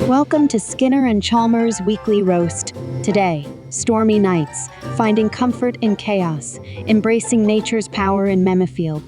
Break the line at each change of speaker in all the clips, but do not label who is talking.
Welcome to Skinner and Chalmers Weekly Roast. Today, stormy nights, finding comfort in chaos, embracing nature's power in Memefield.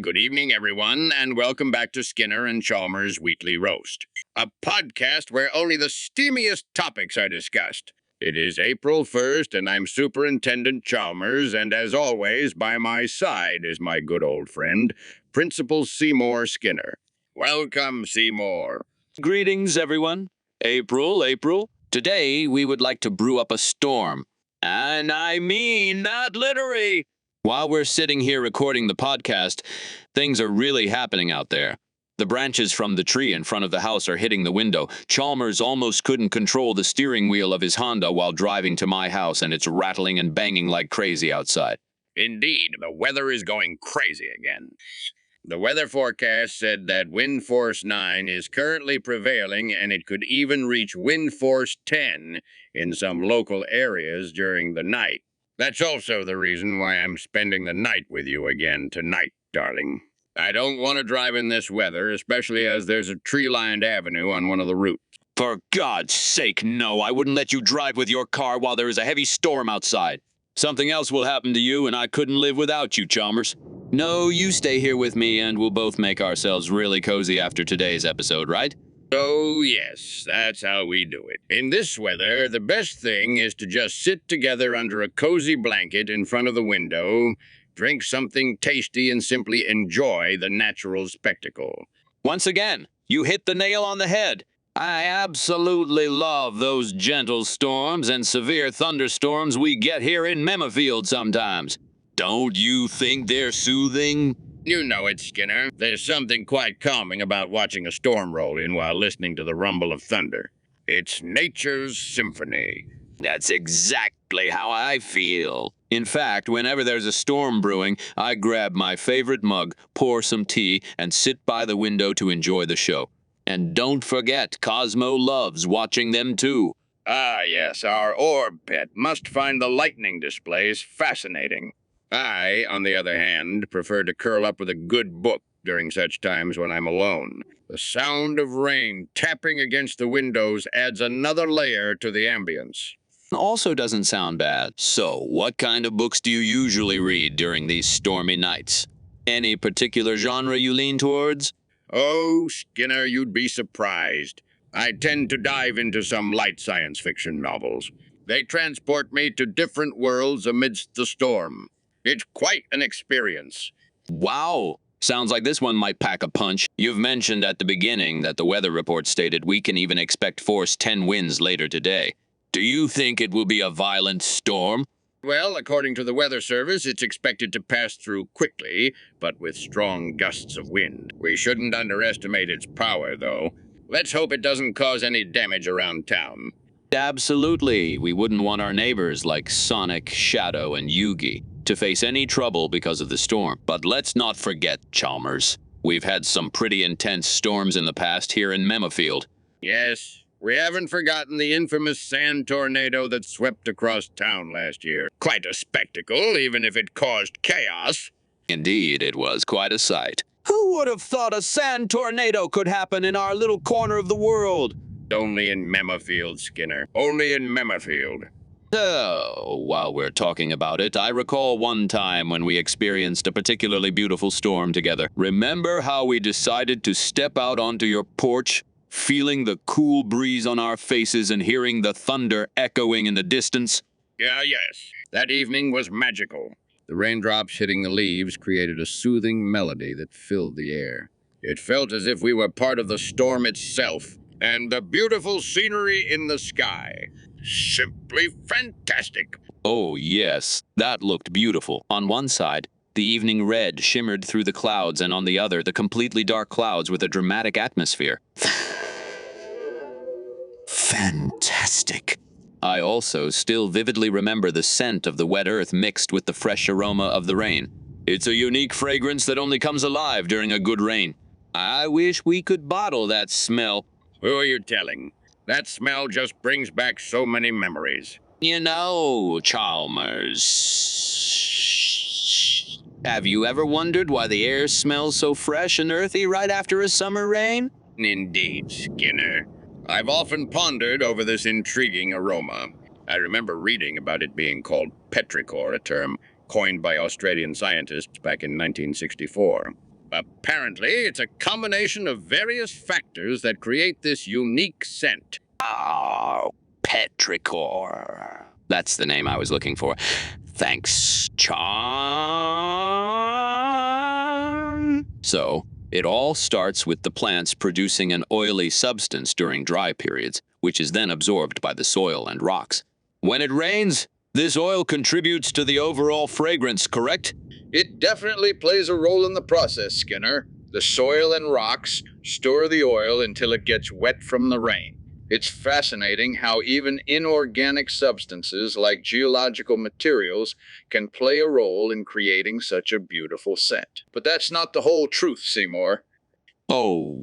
Good evening, everyone, and welcome back to Skinner and Chalmers Weekly Roast, a podcast where only the steamiest topics are discussed. It is April 1st, and I'm Superintendent Chalmers, and as always, by my side is my good old friend, Principal Seymour Skinner. Welcome, Seymour.
Greetings, everyone. April. Today, we would like to brew up a storm. And I mean not literally. While we're sitting here recording the podcast, things are really happening out there. The branches from the tree in front of the house are hitting the window. Chalmers almost couldn't control the steering wheel of his Honda while driving to my house, and it's rattling and banging like crazy outside.
Indeed, the weather is going crazy again. The weather forecast said that wind force 9 is currently prevailing, and it could even reach wind force 10 in some local areas during the night. That's also the reason why I'm spending the night with you again tonight, darling. I don't want to drive in this weather, especially as there's a tree-lined avenue on one of the routes.
For God's sake, no, I wouldn't let you drive with your car while there is a heavy storm outside. Something else will happen to you, and I couldn't live without you, Chalmers. No, you stay here with me, and we'll both make ourselves really cozy after today's episode, right?
Oh, yes, that's how we do it. In this weather, the best thing is to just sit together under a cozy blanket in front of the window, drink something tasty, and simply enjoy the natural spectacle.
Once again, you hit the nail on the head. I absolutely love those gentle storms and severe thunderstorms we get here in Memefield sometimes. Don't you think they're soothing?
You know it, Skinner. There's something quite calming about watching a storm roll in while listening to the rumble of thunder. It's nature's symphony.
That's exactly how I feel. In fact, whenever there's a storm brewing, I grab my favorite mug, pour some tea, and sit by the window to enjoy the show. And don't forget, Cosmo loves watching them too.
Ah, yes, our orb pet must find the lightning displays fascinating. I, on the other hand, prefer to curl up with a good book during such times when I'm alone. The sound of rain tapping against the windows adds another layer to the ambience.
Also doesn't sound bad. So, what kind of books do you usually read during these stormy nights? Any particular genre you lean towards?
Oh, Skinner, you'd be surprised. I tend to dive into some light science fiction novels. They transport me to different worlds amidst the storm. It's quite an experience.
Wow! Sounds like this one might pack a punch. You've mentioned at the beginning that the weather report stated we can even expect force 10 winds later today. Do you think it will be a violent storm?
Well, according to the Weather Service, it's expected to pass through quickly, but with strong gusts of wind. We shouldn't underestimate its power, though. Let's hope it doesn't cause any damage around town.
Absolutely. We wouldn't want our neighbors like Sonic, Shadow, and Yugi to face any trouble because of the storm. But let's not forget, Chalmers. We've had some pretty intense storms in the past here in Memefield.
Yes, we haven't forgotten the infamous sand tornado that swept across town last year. Quite a spectacle, even if it caused chaos.
Indeed, it was quite a sight. Who would have thought a sand tornado could happen in our little corner of the world?
Only in Memefield, Skinner. Only in Memefield.
So, while we're talking about it, I recall one time when we experienced a particularly beautiful storm together. Remember how we decided to step out onto your porch, feeling the cool breeze on our faces and hearing the thunder echoing in the distance?
Yes. That evening was magical. The raindrops hitting the leaves created a soothing melody that filled the air. It felt as if we were part of the storm itself, and the beautiful scenery in the sky. Simply fantastic.
Oh, yes, that looked beautiful. On one side, the evening red shimmered through the clouds, and on the other, the completely dark clouds with a dramatic atmosphere. Fantastic. I also still vividly remember the scent of the wet earth mixed with the fresh aroma of the rain. It's a unique fragrance that only comes alive during a good rain. I wish we could bottle that smell.
Who are you telling? That smell just brings back so many memories.
You know, Chalmers, have you ever wondered why the air smells so fresh and earthy right after a summer rain?
Indeed, Skinner. I've often pondered over this intriguing aroma. I remember reading about it being called Petrichor, a term coined by Australian scientists back in 1964. Apparently, it's a combination of various factors that create this unique scent.
Oh, Petrichor. That's the name I was looking for. Thanks, Charm. So, it all starts with the plants producing an oily substance during dry periods, which is then absorbed by the soil and rocks. When it rains, this oil contributes to the overall fragrance, correct?
It definitely plays a role in the process, Skinner. The soil and rocks store the oil until it gets wet from the rain. It's fascinating how even inorganic substances like geological materials can play a role in creating such a beautiful scent. But that's not the whole truth, Seymour.
Oh,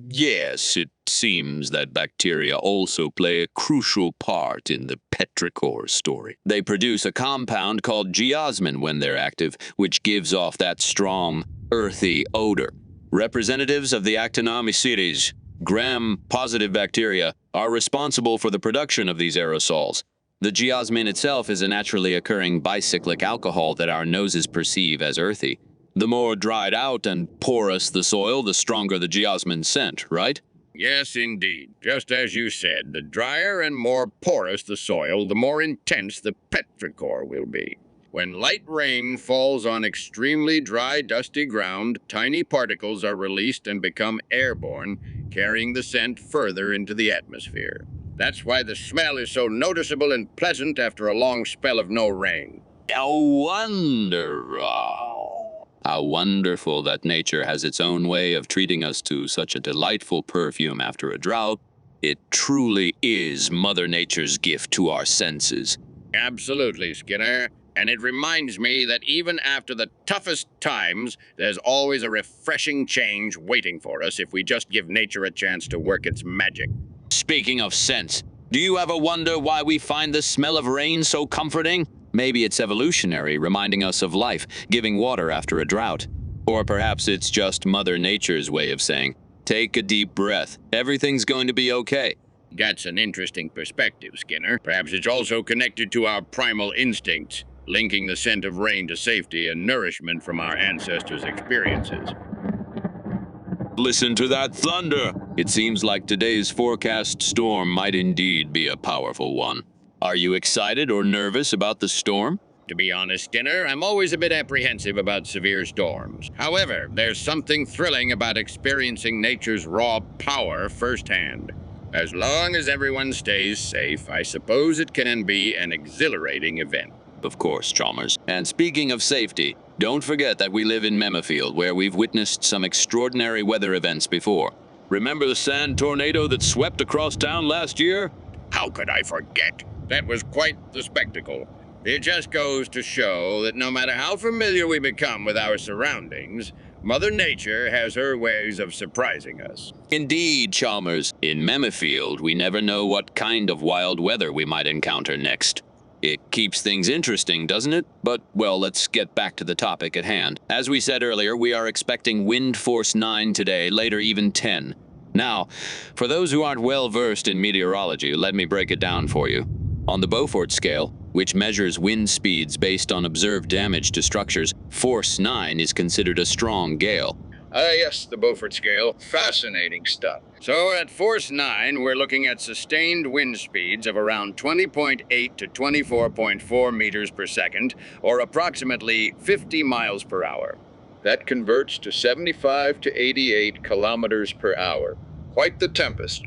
yes, it seems that bacteria also play a crucial part in the Petrichor story. They produce a compound called geosmin when they're active, which gives off that strong, earthy odor. Representatives of the Actinomycetes, gram-positive bacteria, are responsible for the production of these aerosols. The geosmin itself is a naturally occurring bicyclic alcohol that our noses perceive as earthy. The more dried out and porous the soil, the stronger the geosmin scent, right?
Yes, indeed. Just as you said, the drier and more porous the soil, the more intense the petrichor will be. When light rain falls on extremely dry, dusty ground, tiny particles are released and become airborne, carrying the scent further into the atmosphere. That's why the smell is so noticeable and pleasant after a long spell of no rain.
How wonderful that nature has its own way of treating us to such a delightful perfume after a drought. It truly is Mother Nature's gift to our senses.
Absolutely, Skinner. And it reminds me that even after the toughest times, there's always a refreshing change waiting for us if we just give nature a chance to work its magic.
Speaking of scents, do you ever wonder why we find the smell of rain so comforting? Maybe it's evolutionary, reminding us of life, giving water after a drought. Or perhaps it's just Mother Nature's way of saying, take a deep breath, everything's going to be okay.
That's an interesting perspective, Skinner. Perhaps it's also connected to our primal instincts, linking the scent of rain to safety and nourishment from our ancestors' experiences.
Listen to that thunder! It seems like today's forecast storm might indeed be a powerful one. Are you excited or nervous about the storm?
To be honest, Skinner, I'm always a bit apprehensive about severe storms. However, there's something thrilling about experiencing nature's raw power firsthand. As long as everyone stays safe, I suppose it can be an exhilarating event.
Of course, Chalmers. And speaking of safety, don't forget that we live in Memefield, where we've witnessed some extraordinary weather events before. Remember the sand tornado that swept across town last year?
How could I forget? That was quite the spectacle. It just goes to show that no matter how familiar we become with our surroundings, Mother Nature has her ways of surprising us.
Indeed, Chalmers. In Memefield, we never know what kind of wild weather we might encounter next. It keeps things interesting, doesn't it? But, well, let's get back to the topic at hand. As we said earlier, we are expecting wind force 9 today, later even 10. Now, for those who aren't well versed in meteorology, let me break it down for you. On the Beaufort scale, which measures wind speeds based on observed damage to structures, force 9 is considered a strong gale.
Yes, the Beaufort scale. Fascinating stuff.
So at force 9, we're looking at sustained wind speeds of around 20.8 to 24.4 meters per second, or approximately 50 miles per hour.
That converts to 75 to 88 kilometers per hour. Quite the tempest.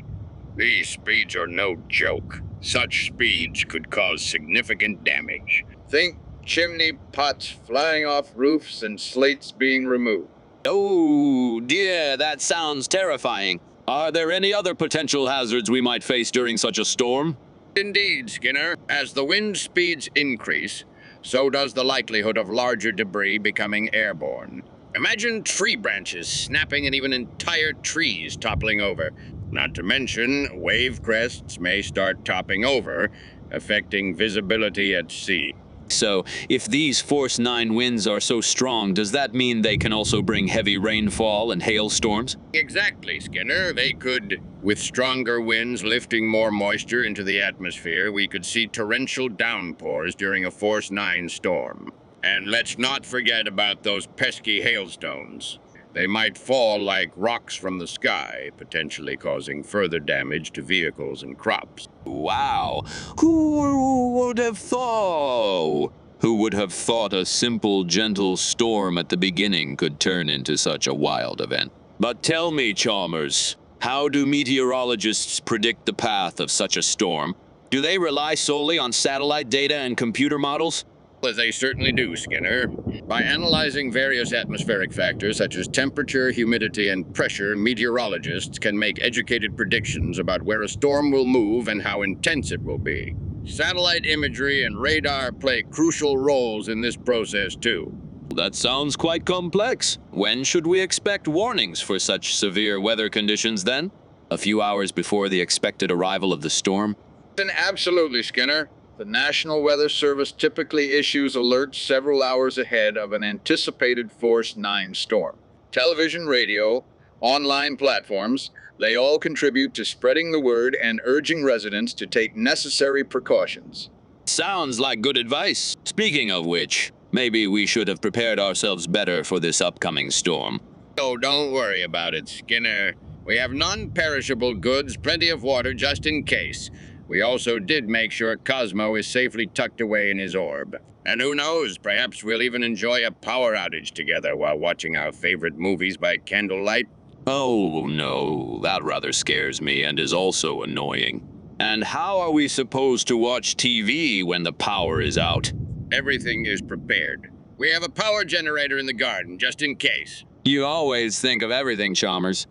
These speeds are no joke. Such speeds could cause significant damage.
Think chimney pots flying off roofs and slates being removed.
Oh dear, that sounds terrifying. Are there any other potential hazards we might face during such a storm?
Indeed, Skinner. As the wind speeds increase, so does the likelihood of larger debris becoming airborne. Imagine tree branches snapping and even entire trees toppling over. Not to mention, wave crests may start topping over, affecting visibility at sea.
So, if these Force 9 winds are so strong, does that mean they can also bring heavy rainfall and hailstorms?
Exactly, Skinner. They could. With stronger winds lifting more moisture into the atmosphere, we could see torrential downpours during a Force 9 storm. And let's not forget about those pesky hailstones. They might fall like rocks from the sky, potentially causing further damage to vehicles and crops.
Wow! Who would have thought? Who would have thought a simple, gentle storm at the beginning could turn into such a wild event? But tell me, Chalmers, how do meteorologists predict the path of such a storm? Do they rely solely on satellite data and computer models?
As they certainly do, Skinner. By analyzing various atmospheric factors such as temperature, humidity, and pressure, meteorologists can make educated predictions about where a storm will move and how intense it will be. Satellite imagery and radar play crucial roles in this process, too.
That sounds quite complex. When should we expect warnings for such severe weather conditions then? A few hours before the expected arrival of the storm?
Absolutely, Skinner. The National Weather Service typically issues alerts several hours ahead of an anticipated Force 9 storm. Television, radio, online platforms, they all contribute to spreading the word and urging residents to take necessary precautions.
Sounds like good advice. Speaking of which, maybe we should have prepared ourselves better for this upcoming storm.
Oh, don't worry about it, Skinner. We have non-perishable goods, plenty of water just in case. We also did make sure Cosmo is safely tucked away in his orb. And who knows, perhaps we'll even enjoy a power outage together while watching our favorite movies by candlelight.
Oh no, that rather scares me and is also annoying. And how are we supposed to watch TV when the power is out?
Everything is prepared. We have a power generator in the garden, just in case.
You always think of everything, Chalmers.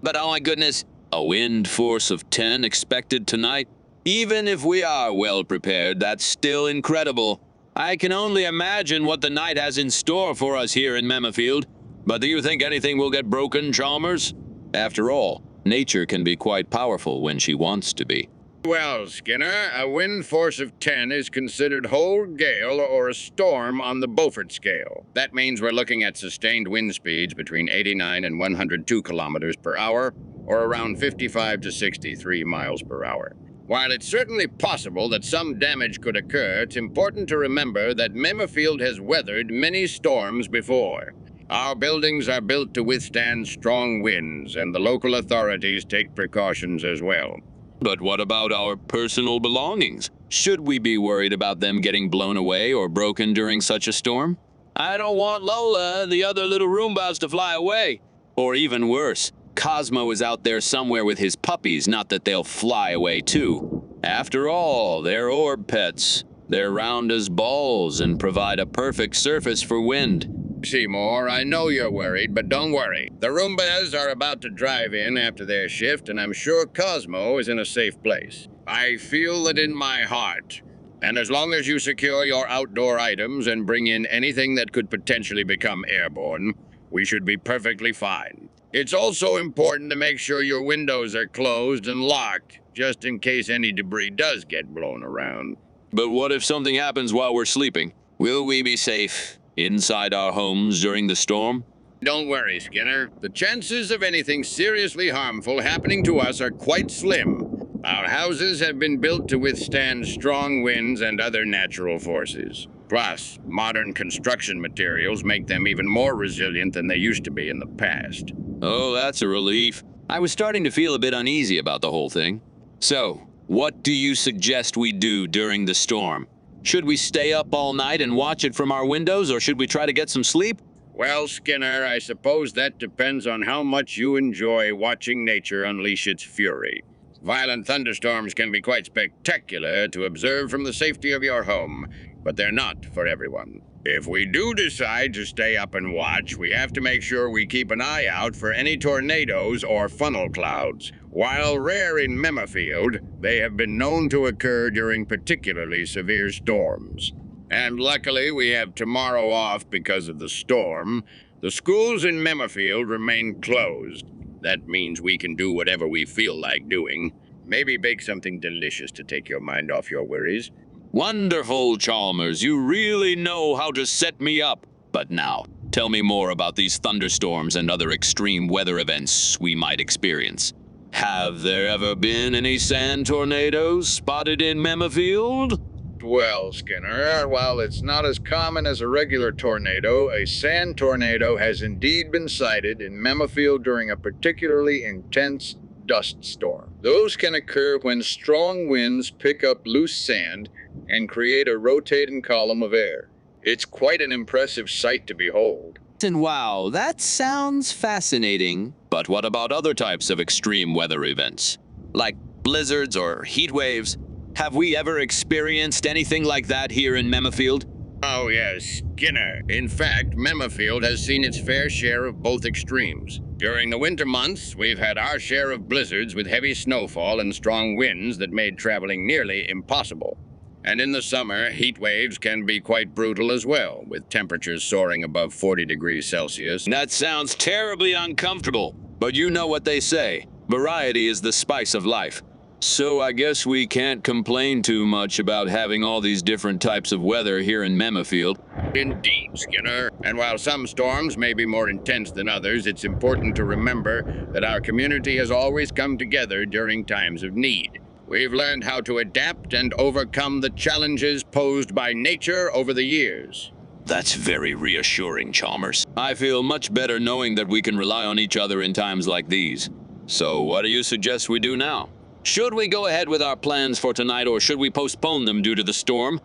But oh my goodness, a wind force of 10 expected tonight? Even if we are well prepared, that's still incredible. I can only imagine what the night has in store for us here in Memefield. But do you think anything will get broken, Chalmers? After all, nature can be quite powerful when she wants to be.
Well, Skinner, a wind force of 10 is considered whole gale or a storm on the Beaufort scale. That means we're looking at sustained wind speeds between 89 and 102 kilometers per hour, or around 55 to 63 miles per hour. While it's certainly possible that some damage could occur, it's important to remember that Memefield has weathered many storms before. Our buildings are built to withstand strong winds, and the local authorities take precautions as well.
But what about our personal belongings? Should we be worried about them getting blown away or broken during such a storm? I don't want Lola and the other little Roombas to fly away. Or even worse, Cosmo is out there somewhere with his puppies, not that they'll fly away too. After all, they're orb pets. They're round as balls and provide a perfect surface for wind.
Seymour, I know you're worried, but don't worry. The Roombas are about to drive in after their shift, and I'm sure Cosmo is in a safe place. I feel it in my heart. And as long as you secure your outdoor items and bring in anything that could potentially become airborne, we should be perfectly fine. It's also important to make sure your windows are closed and locked, just in case any debris does get blown around.
But what if something happens while we're sleeping? Will we be safe inside our homes during the storm?
Don't worry, Skinner. The chances of anything seriously harmful happening to us are quite slim. Our houses have been built to withstand strong winds and other natural forces. Plus, modern construction materials make them even more resilient than they used to be in the past.
Oh, that's a relief. I was starting to feel a bit uneasy about the whole thing. So, what do you suggest we do during the storm? Should we stay up all night and watch it from our windows, or should we try to get some sleep?
Well, Skinner, I suppose that depends on how much you enjoy watching nature unleash its fury. Violent thunderstorms can be quite spectacular to observe from the safety of your home, but they're not for everyone. If we do decide to stay up and watch, we have to make sure we keep an eye out for any tornadoes or funnel clouds. While rare in Memefield, they have been known to occur during particularly severe storms. And luckily, we have tomorrow off because of the storm. The schools in Memefield remain closed. That means we can do whatever we feel like doing. Maybe bake something delicious to take your mind off your worries.
Wonderful, Chalmers. You really know how to set me up. But now, tell me more about these thunderstorms and other extreme weather events we might experience. Have there ever been any sand tornadoes spotted in Memefield?
Well, Skinner, while it's not as common as a regular tornado, a sand tornado has indeed been sighted in Memefield during a particularly intense dust storm. Those can occur when strong winds pick up loose sand and create a rotating column of air. It's quite an impressive sight to behold.
And wow, that sounds fascinating. But what about other types of extreme weather events? Like blizzards or heat waves? Have we ever experienced anything like that here in Memefield?
Oh, yes, Skinner. In fact, Memefield has seen its fair share of both extremes. During the winter months, we've had our share of blizzards with heavy snowfall and strong winds that made traveling nearly impossible. And in the summer, heat waves can be quite brutal as well, with temperatures soaring above 40 degrees Celsius.
That sounds terribly uncomfortable. But you know what they say. Variety is the spice of life. So I guess we can't complain too much about having all these different types of weather here in Memefield.
Indeed, Skinner. And while some storms may be more intense than others, it's important to remember that our community has always come together during times of need. We've learned how to adapt and overcome the challenges posed by nature over the years.
That's very reassuring, Chalmers. I feel much better knowing that we can rely on each other in times like these. So what do you suggest we do now? Should we go ahead with our plans for tonight, or should we postpone them due to the storm?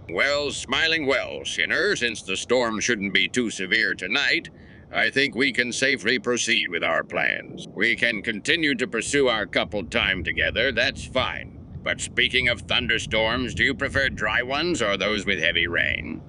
Well, smiling well, Skinner, since the storm shouldn't be too severe tonight, I think we can safely proceed with our plans. We can continue to pursue our coupled time together, that's fine. But speaking of thunderstorms, do you prefer dry ones or those with heavy rain?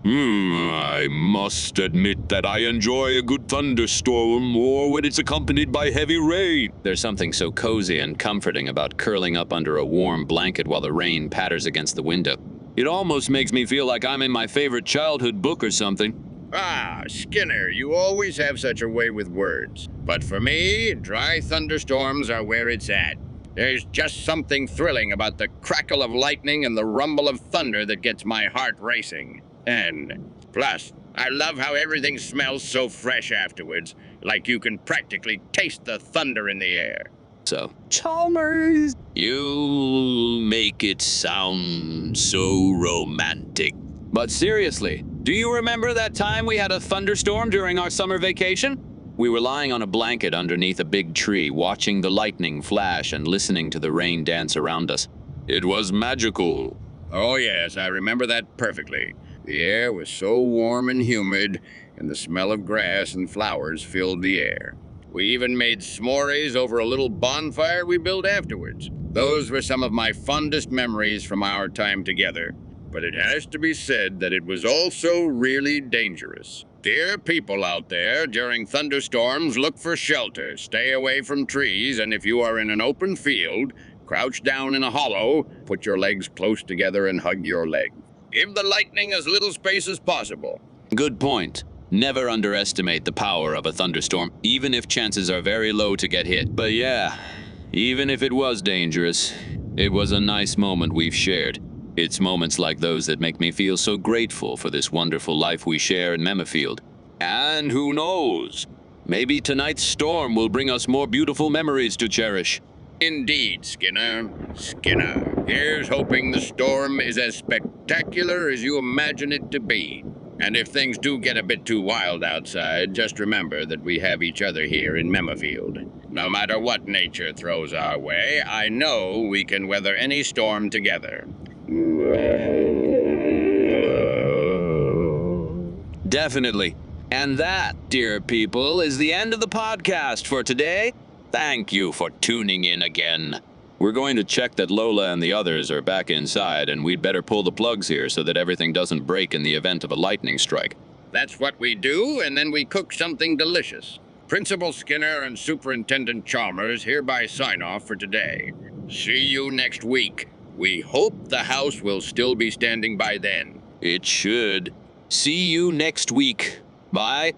I must admit that I enjoy a good thunderstorm more when it's accompanied by heavy rain. There's something so cozy and comforting about curling up under a warm blanket while the rain patters against the window. It almost makes me feel like I'm in my favorite childhood book or something.
Ah, Skinner, you always have such a way with words. But for me, dry thunderstorms are where it's at. There's just something thrilling about the crackle of lightning and the rumble of thunder that gets my heart racing. And plus, I love how everything smells so fresh afterwards, like you can practically taste the thunder in the air.
So, Chalmers, you make it sound so romantic. But seriously, do you remember that time we had a thunderstorm during our summer vacation? We were lying on a blanket underneath a big tree, watching the lightning flash and listening to the rain dance around us. It was magical.
Oh yes, I remember that perfectly. The air was so warm and humid, and the smell of grass and flowers filled the air. We even made s'mores over a little bonfire we built afterwards. Those were some of my fondest memories from our time together. But it has to be said that it was also really dangerous. Dear people out there, during thunderstorms, look for shelter, stay away from trees, and if you are in an open field, crouch down in a hollow, put your legs close together and hug your leg. Give the lightning as little space as possible.
Good point. Never underestimate the power of a thunderstorm, even if chances are very low to get hit. But yeah, even if it was dangerous, it was a nice moment we've shared. It's moments like those that make me feel so grateful for this wonderful life we share in Memefield. And who knows? Maybe tonight's storm will bring us more beautiful memories to cherish.
Indeed, Skinner. Skinner. Here's hoping the storm is as spectacular as you imagine it to be. And if things do get a bit too wild outside, just remember that we have each other here in Memefield. No matter what nature throws our way, I know we can weather any storm together.
Definitely. And that, dear people, is the end of the podcast for today. Thank you for tuning in again. We're going to check that Lola and the others are back inside, and we'd better pull the plugs here so that everything doesn't break in the event of a lightning strike.
That's what we do, and then we cook something delicious. Principal Skinner and Superintendent Chalmers hereby sign off for today. See you next week. We hope the house will still be standing by then.
It should. See you next week. Bye.